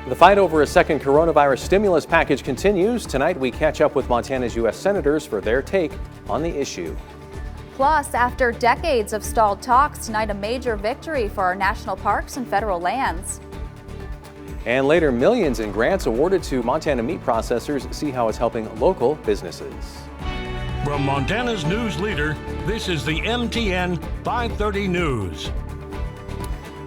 The fight over a second coronavirus stimulus package continues. Tonight, we catch up with Montana's U.S. senators for their take on the issue. Plus, after decades of stalled talks, tonight a major victory for our national parks and federal lands. And later, millions in grants awarded to Montana meat processors. See how it's helping local businesses. From Montana's news leader, this is the MTN 530 News.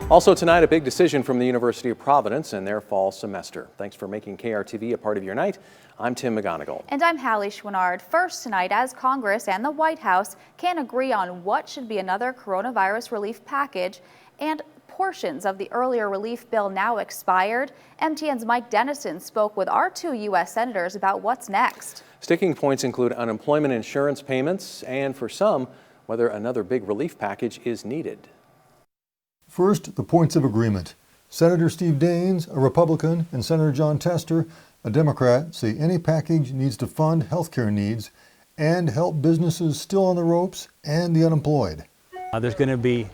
Also tonight, a big decision from the University of Providence and their fall semester. Thanks for making KRTV a part of your night. I'm Tim McGonigal. And I'm Hallie Schwinnard. First tonight, as Congress and the White House can't agree on what should be another coronavirus relief package, and portions of the earlier relief bill now expired, MTN's Mike Dennison spoke with our two U.S. senators about what's next. Sticking points include unemployment insurance payments and, for some, whether another big relief package is needed. First, the points of agreement. Senator Steve Daines, a Republican, and Senator Jon Tester, a Democrat, say any package needs to fund health care needs and help businesses still on the ropes and the unemployed. There's going to be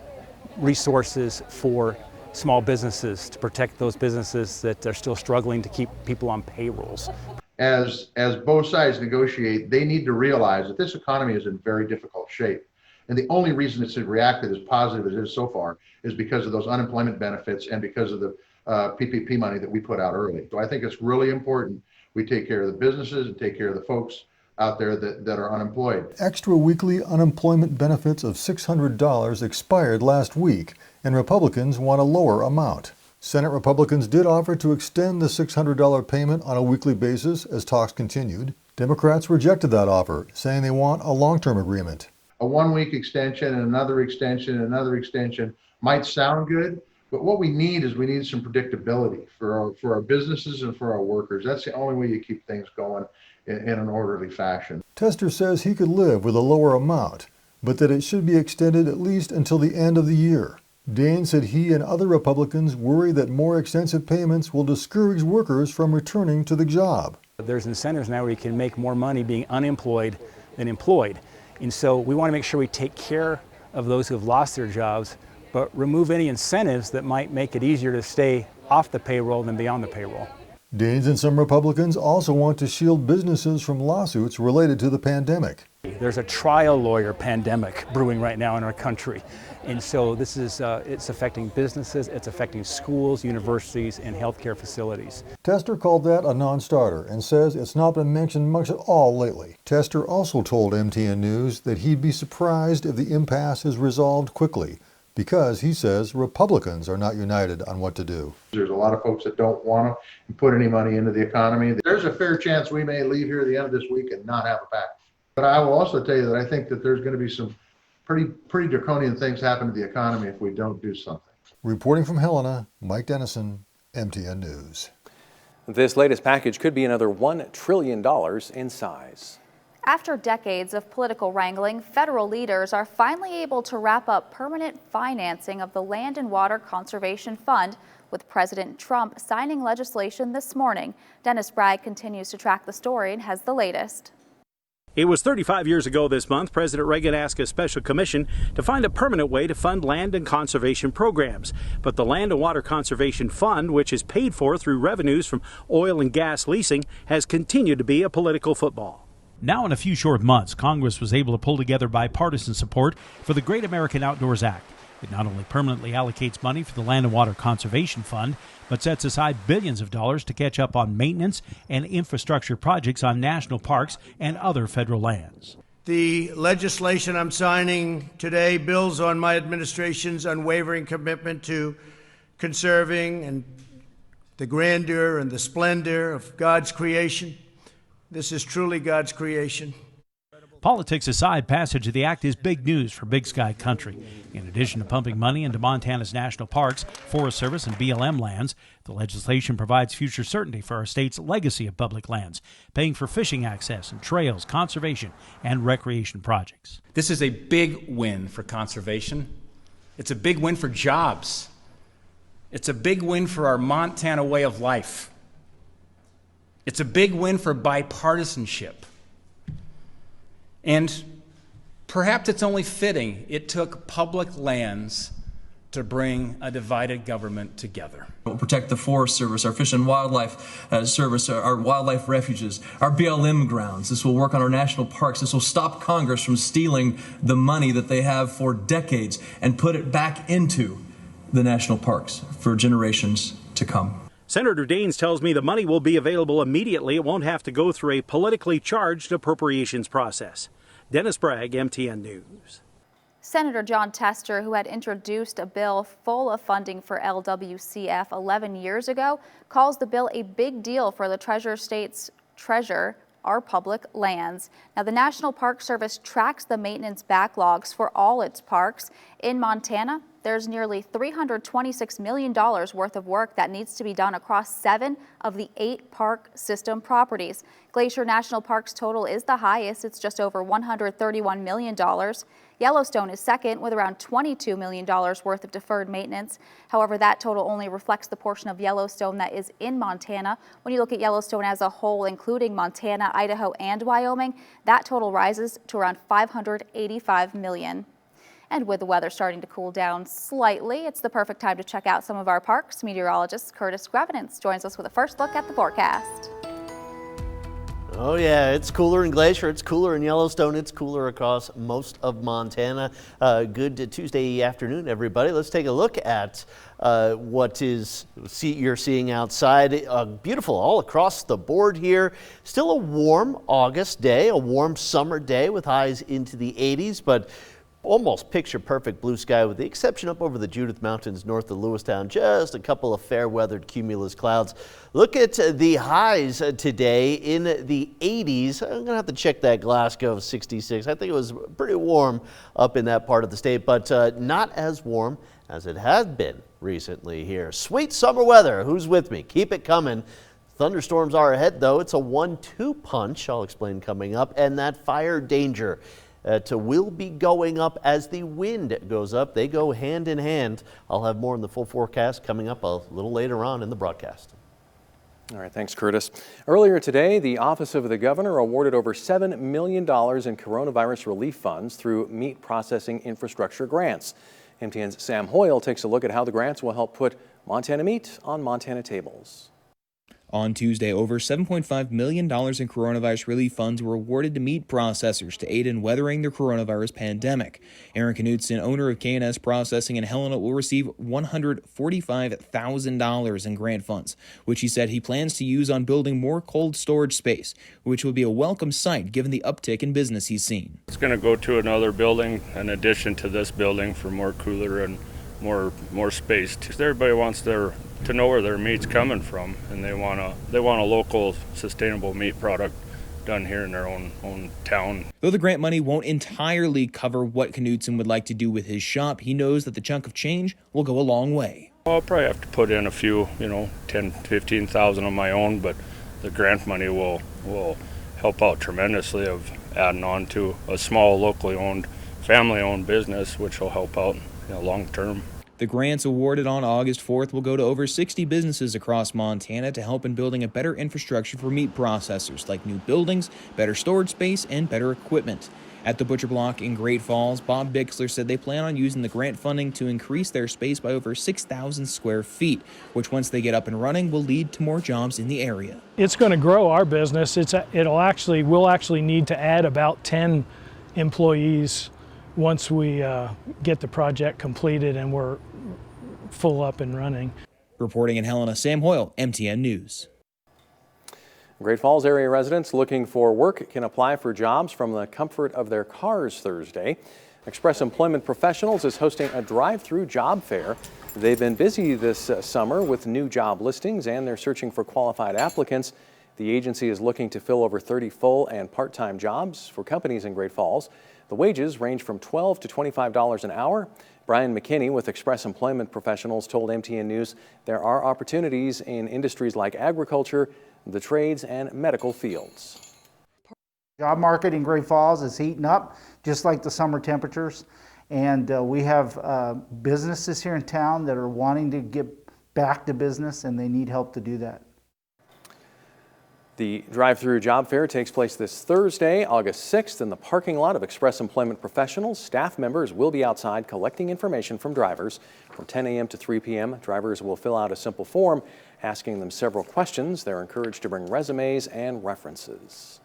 resources for small businesses to protect those businesses that are still struggling to keep people on payrolls. As both sides negotiate, they need to realize that this economy is in very difficult shape. And the only reason it's reacted as positive as it is so far is because of those unemployment benefits and because of the PPP money that we put out early. So I think it's really important we take care of the businesses and take care of the folks out there that are unemployed. Extra weekly unemployment benefits of $600 expired last week, and Republicans want a lower amount. Senate Republicans did offer to extend the $600 payment on a weekly basis as talks continued. Democrats rejected that offer, saying they want a long-term agreement. A 1 week extension and another extension and another extension might sound good, but what we need is some predictability for our businesses and for our workers. That's the only way you keep things going in an orderly fashion. Tester says he could live with a lower amount, but that it should be extended at least until the end of the year. Daines said he and other Republicans worry that more extensive payments will discourage workers from returning to the job. There's incentives now where you can make more money being unemployed than employed. And so we want to make sure we take care of those who have lost their jobs, but remove any incentives that might make it easier to stay off the payroll than be on the payroll. Daines and some Republicans also want to shield businesses from lawsuits related to the pandemic. There's a trial lawyer pandemic brewing right now in our country. And so this is, it's affecting businesses, it's affecting schools, universities, and healthcare facilities. Tester called that a non-starter and says it's not been mentioned much at all lately. Tester also told MTN News that he'd be surprised if the impasse is resolved quickly, because he says Republicans are not united on what to do. There's a lot of folks that don't want to put any money into the economy. There's a fair chance we may leave here at the end of this week and not have a package. But I will also tell you that I think that there's going to be some pretty draconian things happen to the economy if we don't do something. Reporting from Helena, Mike Dennison, MTN News. This latest package could be another $1 trillion in size. After decades of political wrangling, federal leaders are finally able to wrap up permanent financing of the Land and Water Conservation Fund, with President Trump signing legislation this morning. Dennis Bragg continues to track the story and has the latest. It was 35 years ago this month, President Reagan asked a special commission to find a permanent way to fund land and conservation programs. But the Land and Water Conservation Fund, which is paid for through revenues from oil and gas leasing, has continued to be a political football. Now in a few short months, Congress was able to pull together bipartisan support for the Great American Outdoors Act. It not only permanently allocates money for the Land and Water Conservation Fund, but sets aside billions of dollars to catch up on maintenance and infrastructure projects on national parks and other federal lands. The legislation I'm signing today builds on my administration's unwavering commitment to conserving and the grandeur and the splendor of God's creation. This is truly God's creation. Politics aside, passage of the act is big news for Big Sky country. In addition to pumping money into Montana's national parks, Forest Service, and BLM lands, the legislation provides future certainty for our state's legacy of public lands, paying for fishing access and trails, conservation, and recreation projects. This is a big win for conservation. It's a big win for jobs. It's a big win for our Montana way of life. It's a big win for bipartisanship. And perhaps it's only fitting it took public lands to to bring a divided government together. We'll protect the Forest Service, our Fish and Wildlife Service, our wildlife refuges, our BLM grounds. This will work on our national parks. This will stop Congress from stealing the money that they have for decades and put it back into the national parks for generations to come. Senator Daines tells me the money will be available immediately. It won't have to go through a politically charged appropriations process. Dennis Bragg, MTN News. Senator John Tester, who had introduced a bill full of funding for LWCF 11 years ago, calls the bill a big deal for the state's treasure, our public lands. Now, the National Park Service tracks the maintenance backlogs for all its parks. In Montana, there's nearly $326 million worth of work that needs to be done across 7 of the 8 park system properties. Glacier National Park's total is the highest. It's just over $131 million. Yellowstone is second with around $22 million worth of deferred maintenance. However, that total only reflects the portion of Yellowstone that is in Montana. When you look at Yellowstone as a whole, including Montana, Idaho, and Wyoming, that total rises to around $585 million. And with the weather starting to cool down slightly, it's the perfect time to check out some of our parks. Meteorologist Curtis Grevenance joins us with a first look at the forecast. Oh yeah, it's cooler in Glacier, it's cooler in Yellowstone, it's cooler across most of Montana. Good Tuesday afternoon, everybody. Let's take a look at what you're seeing outside. Beautiful all across the board here. Still a warm August day, a warm summer day with highs into the 80s, but almost picture-perfect blue sky with the exception up over the Judith Mountains north of Lewistown. Just a couple of fair-weathered cumulus clouds. Look at the highs today in the 80s. I'm going to have to check that Glasgow 66. I think it was pretty warm up in that part of the state, but not as warm as it has been recently here. Sweet summer weather. Who's with me? Keep it coming. Thunderstorms are ahead, though. It's a 1-2 punch. I'll explain coming up. And that fire danger will be going up as the wind goes up. They go hand in hand. I'll have more in the full forecast coming up a little later on in the broadcast. All right, thanks, Curtis. Earlier today, the Office of the Governor awarded over $7 million in coronavirus relief funds through meat processing infrastructure grants. MTN's Sam Hoyle takes a look at how the grants will help put Montana meat on Montana tables. On Tuesday, over $7.5 million in coronavirus relief funds were awarded to meat processors to aid in weathering the coronavirus pandemic. Aaron Knutson, owner of K&S Processing in Helena, will receive $145,000 in grant funds, which he said he plans to use on building more cold storage space, which will be a welcome sight given the uptick in business he's seen. It's going to go to another building in addition to this building for more cooler and more space. Everybody wants to know where their meat's coming from, and they want a local sustainable meat product done here in their own town. Though the grant money won't entirely cover what Knutson would like to do with his shop, he knows that the chunk of change will go a long way. I'll probably have to put in a few, 10, 15,000 of my own, but the grant money will help out tremendously of adding on to a small locally owned, family owned business, which will help out long term. The grants awarded on August 4th will go to over 60 businesses across Montana to help in building a better infrastructure for meat processors, like new buildings, better storage space, and better equipment. At the Butcher Block in Great Falls, Bob Bixler said they plan on using the grant funding to increase their space by over 6,000 square feet, which once they get up and running will lead to more jobs in the area. It's going to grow our business. We'll actually need to add about 10 employees once we get the project completed and we're full up and running. Reporting in Helena, Sam Hoyle, MTN News. Great Falls area residents looking for work can apply for jobs from the comfort of their cars Thursday. Express Employment Professionals is hosting a drive-through job fair. They've been busy this summer with new job listings, and they're searching for qualified applicants. The agency is looking to fill over 30 full and part-time jobs for companies in Great Falls. The wages range from $12 to $25 an hour. Brian McKinney with Express Employment Professionals told MTN News there are opportunities in industries like agriculture, the trades, and medical fields. Job market in Great Falls is heating up, just like the summer temperatures. And we have businesses here in town that are wanting to get back to business, and they need help to do that. The drive-through job fair takes place this Thursday, August 6th, in the parking lot of Express Employment Professionals. Staff members will be outside collecting information from drivers from 10 a.m. to 3 p.m. Drivers will fill out a simple form asking them several questions. They're encouraged to bring resumes and references.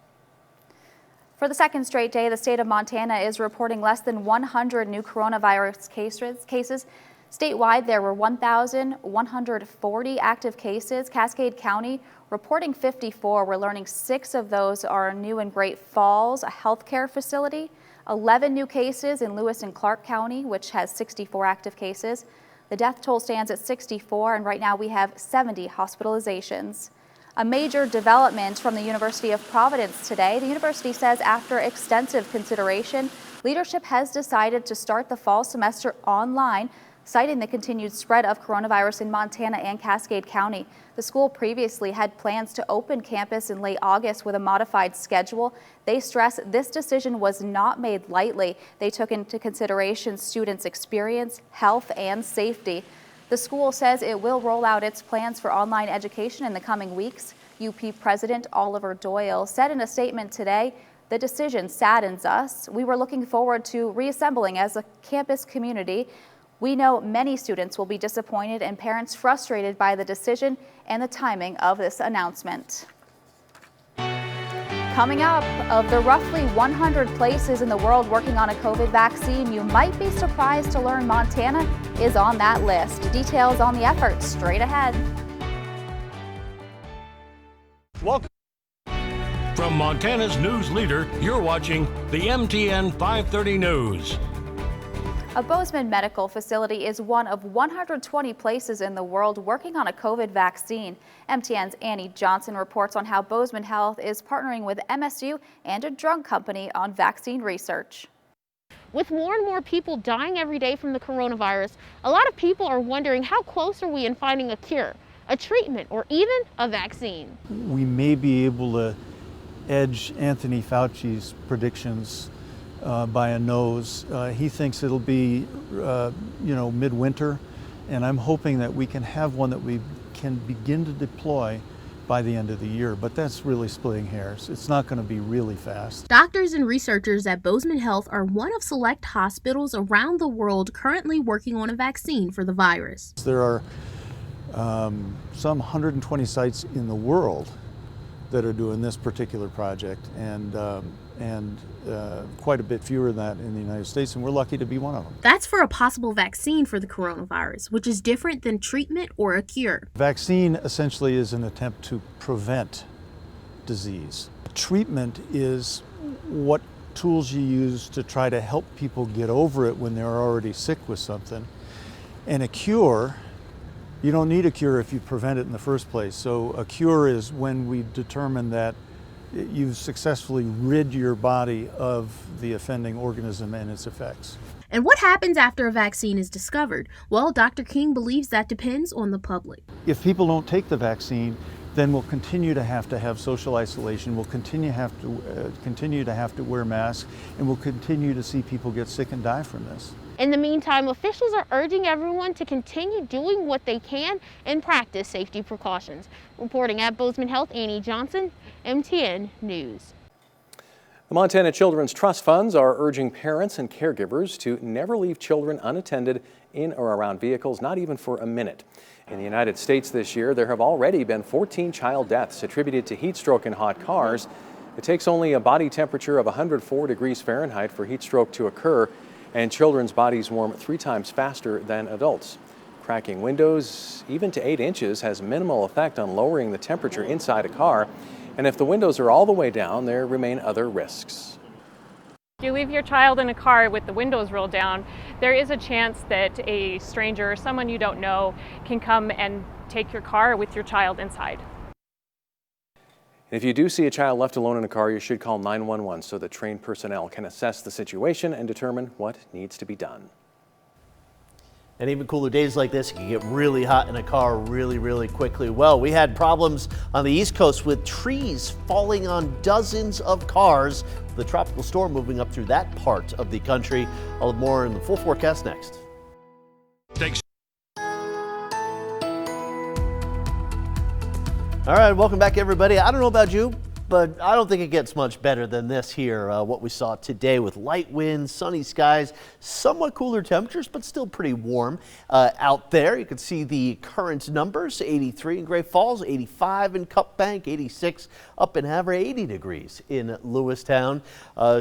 For the second straight day, the state of Montana is reporting less than 100 new coronavirus cases. Statewide, there were 1,140 active cases. Cascade County reporting 54. We're learning 6 of those are new in Great Falls, a healthcare facility. 11 new cases in Lewis and Clark County, which has 64 active cases. The death toll stands at 64, and right now we have 70 hospitalizations. A major development from the University of Providence today. The university says after extensive consideration, leadership has decided to start the fall semester online, citing the continued spread of coronavirus in Montana and Cascade County. The school previously had plans to open campus in late August with a modified schedule. They stress this decision was not made lightly. They took into consideration students' experience, health, and safety. The school says it will roll out its plans for online education in the coming weeks. UP President Oliver Doyle said in a statement today, "The decision saddens us. We were looking forward to reassembling as a campus community. We know many students will be disappointed and parents frustrated by the decision and the timing of this announcement." Coming up, of the roughly 100 places in the world working on a COVID vaccine, you might be surprised to learn Montana is on that list. Details on the effort straight ahead. Welcome. From Montana's news leader, you're watching the MTN 530 News. A Bozeman medical facility is one of 120 places in the world working on a COVID vaccine. MTN's Annie Johnson reports on how Bozeman Health is partnering with MSU and a drug company on vaccine research. With more and more people dying every day from the coronavirus, a lot of people are wondering how close are we in finding a cure, a treatment, or even a vaccine. We may be able to edge Anthony Fauci's predictions by a nose. He thinks it'll be, midwinter, and I'm hoping that we can have one that we can begin to deploy by the end of the year, but that's really splitting hairs. It's not going to be really fast. Doctors and researchers at Bozeman Health are one of select hospitals around the world currently working on a vaccine for the virus. There are some 120 sites in the world that are doing this particular project, and quite a bit fewer than that in the United States, and we're lucky to be one of them. That's for a possible vaccine for the coronavirus, which is different than treatment or a cure. Vaccine essentially is an attempt to prevent disease. Treatment is what tools you use to try to help people get over it when they're already sick with something. And a cure, you don't need a cure if you prevent it in the first place. So a cure is when we determine that you've successfully rid your body of the offending organism and its effects. And what happens after a vaccine is discovered? Well, Dr. King believes that depends on the public. If people don't take the vaccine, then we'll continue to have social isolation, we'll continue to have to wear masks, and we'll continue to see people get sick and die from this. In the meantime, officials are urging everyone to continue doing what they can and practice safety precautions. Reporting at Bozeman Health, Annie Johnson, MTN News. The Montana Children's Trust Funds are urging parents and caregivers to never leave children unattended in or around vehicles, not even for a minute. In the United States this year, there have already been 14 child deaths attributed to heat stroke in hot cars. It takes only a body temperature of 104 degrees Fahrenheit for heat stroke to occur, and children's bodies warm 3 times faster than adults. Cracking windows, even to 8 inches, has minimal effect on lowering the temperature inside a car. And if the windows are all the way down, there remain other risks. If you leave your child in a car with the windows rolled down, there is a chance that a stranger or someone you don't know can come and take your car with your child inside. If you do see a child left alone in a car, you should call 911 so that trained personnel can assess the situation and determine what needs to be done. And even cooler days like this, it can get really hot in a car really quickly. Well, we had problems on the East Coast with trees falling on dozens of cars. The tropical storm moving up through that part of the country. I'll have more in the full forecast next. Thanks. All right, welcome back, everybody. I don't know about you, but I don't think it gets much better than this here, what we saw today with light winds, sunny skies, somewhat cooler temperatures, but still pretty warm out there. You can see the current numbers, 83 in Great Falls, 85 in Cup Bank, 86 up in Havre, 80 degrees in Lewistown.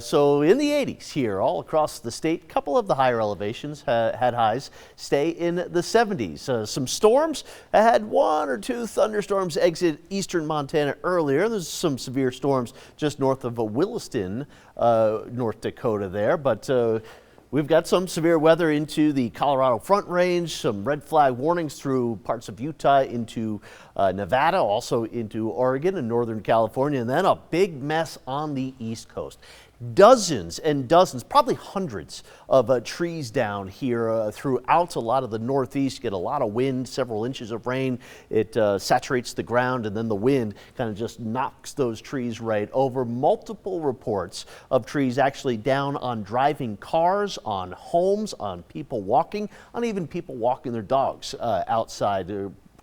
So in the 80s here all across the state. A couple of the higher elevations had highs stay in the 70s. Some storms. I had 1 or 2 thunderstorms exit eastern Montana earlier. There's some severe storms just north of Williston, North Dakota there, but we've got some severe weather into the Colorado Front Range, some red flag warnings through parts of Utah into Nevada, also into Oregon and Northern California, and then a big mess on the East Coast. Dozens and dozens, probably hundreds of trees down here throughout a lot of the Northeast. You get a lot of wind, several inches of rain. It saturates the ground, and then the wind kind of just knocks those trees right over. Multiple reports of trees actually down on driving cars, on homes, on people walking, on even people walking their dogs outside.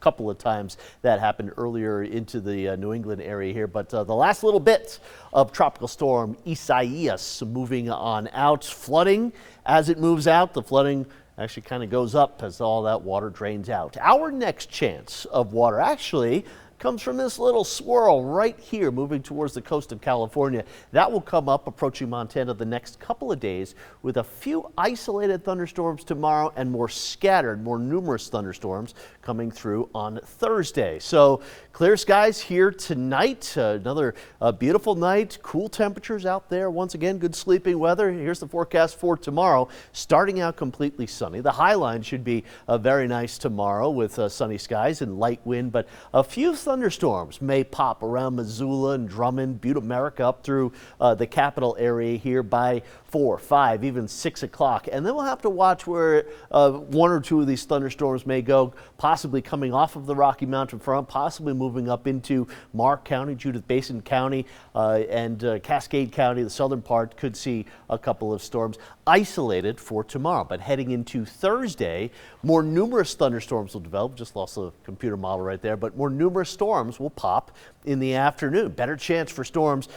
Couple of times that happened earlier into the New England area here, but the last little bit of Tropical Storm Isaias moving on out. Flooding as it moves out. The flooding actually kind of goes up as all that water drains out. Our next chance of water actually comes from this little swirl right here moving towards the coast of California. That will come up approaching Montana the next couple of days with a few isolated thunderstorms tomorrow and more scattered, more numerous thunderstorms coming through on Thursday. So clear skies here tonight. Another beautiful night. Cool temperatures out there. Once again, good sleeping weather. Here's the forecast for tomorrow. Starting out completely sunny. The high line should be very nice tomorrow with sunny skies and light wind, but a few thunderstorms may pop around Missoula and Drummond, Butte, America, up through the capital area here by 4, 5, even 6 o'clock. And then we'll have to watch where 1 or 2 of these thunderstorms may go, possibly coming off of the Rocky Mountain front, possibly moving up into Mark County, Judith Basin County, and Cascade County. The southern part could see a couple of storms isolated for tomorrow. But heading into Thursday, more numerous thunderstorms will develop. Just lost the computer model right there, but more numerous storms will pop in the afternoon. Better chance for storms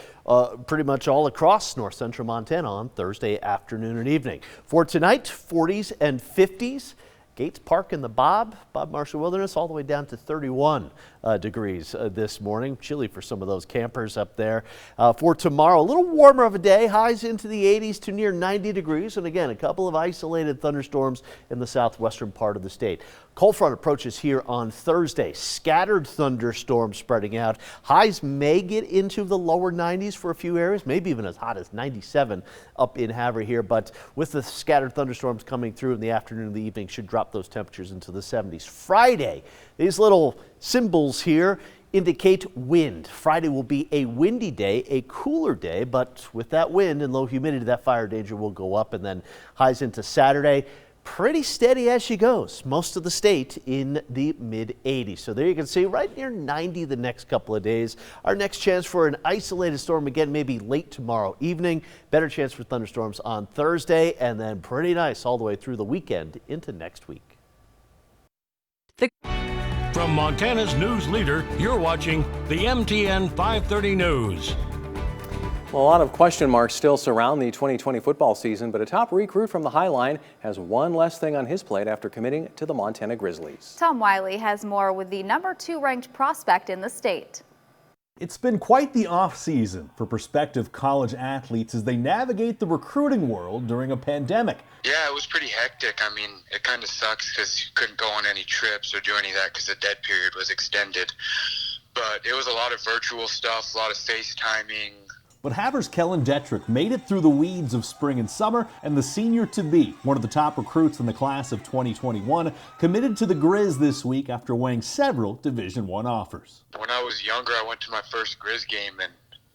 pretty much all across north central Montana on Thursday afternoon and evening. For tonight, 40s and 50s. Gates Park in the Bob Marshall Wilderness, all the way down to 31 degrees this morning. Chilly for some of those campers up there. For tomorrow, a little warmer of a day, highs into the 80s to near 90 degrees. And again, a couple of isolated thunderstorms in the southwestern part of the state. Cold front approaches here on Thursday. Scattered thunderstorms spreading out. Highs may get into the lower 90s for a few areas, maybe even as hot as 97 up in Havre here. But with the scattered thunderstorms coming through in the afternoon and the evening, should drop those temperatures into the 70s. Friday, these little symbols here indicate wind. Friday will be a windy day, a cooler day, but with that wind and low humidity, that fire danger will go up. And then highs into Saturday, pretty steady as she goes. Most of the state in the mid 80s. So there you can see right near 90 the next couple of days. Our next chance for an isolated storm again, maybe late tomorrow evening. Better chance for thunderstorms on Thursday, and then pretty nice all the way through the weekend into next week. From Montana's news leader, you're watching the MTN 530 News. Well, a lot of question marks still surround the 2020 football season, but a top recruit from the Highline has one less thing on his plate after committing to the Montana Grizzlies. Tom Wiley has more with the number 2 ranked prospect in the state. It's been quite the off-season for prospective college athletes as they navigate the recruiting world during a pandemic. Yeah, it was pretty hectic. I mean, it kind of sucks because you couldn't go on any trips or do any of that because the dead period was extended. But it was a lot of virtual stuff, a lot of FaceTiming. But Havre's Kellen Detrick made it through the weeds of spring and summer, and the senior-to-be, one of the top recruits in the class of 2021, committed to the Grizz this week after weighing several Division I offers. When I was younger, I went to my first Grizz game, and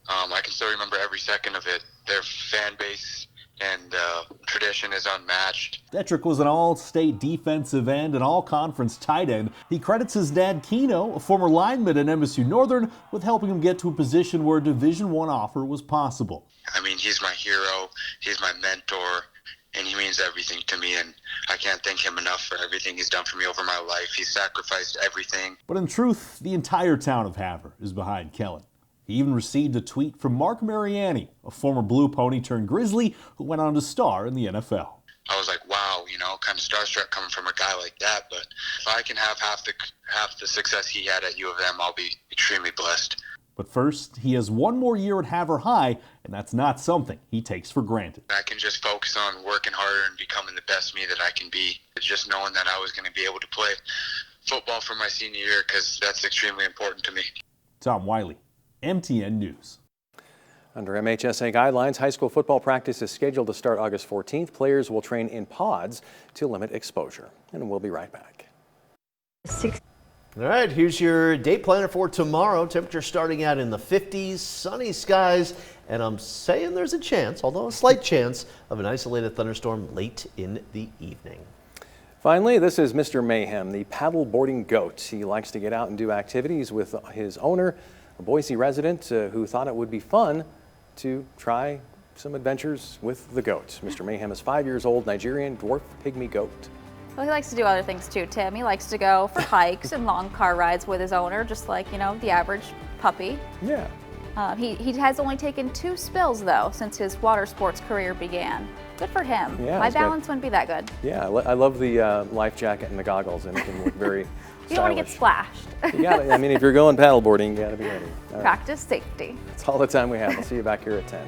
I can still remember every second of it. Their fan base and tradition is unmatched. Detrick was an all-state defensive end and all-conference tight end. He credits his dad, Keno, a former lineman at MSU Northern, with helping him get to a position where a Division I offer was possible. I mean, he's my hero. He's my mentor. and he means everything to me, and I can't thank him enough for everything he's done for me over my life. He sacrificed everything. But in truth, the entire town of Havre is behind Kellen. He even received a tweet from Mark Mariani, a former Blue Pony turned Grizzly who went on to star in the NFL. I was like, wow, kind of starstruck coming from a guy like that. But if I can have half the success he had at U of M, I'll be extremely blessed. But first, he has one more year at Havre High, and that's not something he takes for granted. I can just focus on working harder and becoming the best me that I can be. Just knowing that I was going to be able to play football for my senior year, because that's extremely important to me. Tom Wiley, MTN News. Under MHSA guidelines, high school football practice is scheduled to start August 14th. Players will train in pods to limit exposure. And we'll be right back. All right, here's your day planner for tomorrow. Temperature starting out in the 50s, sunny skies, and I'm saying there's a chance, although a slight chance, of an isolated thunderstorm late in the evening. Finally, this is Mr. Mayhem, the paddle boarding goat. He likes to get out and do activities with his owner, a Boise resident who thought it would be fun to try some adventures with the goat. Mr. Mayhem is 5 years old, Nigerian dwarf pygmy goat. Well, he likes to do other things too, Tim. He likes to go for hikes and long car rides with his owner, just like, the average puppy. Yeah. He has only taken 2 spills, though, since his water sports career began. Good for him. Yeah, My balance wouldn't be that good. Yeah, I love the life jacket and the goggles, and it can look very You don't want to get splashed. You gotta, if you're going paddleboarding, you got to be ready. All right. Practice safety. That's all the time we have. We'll see you back here at 10.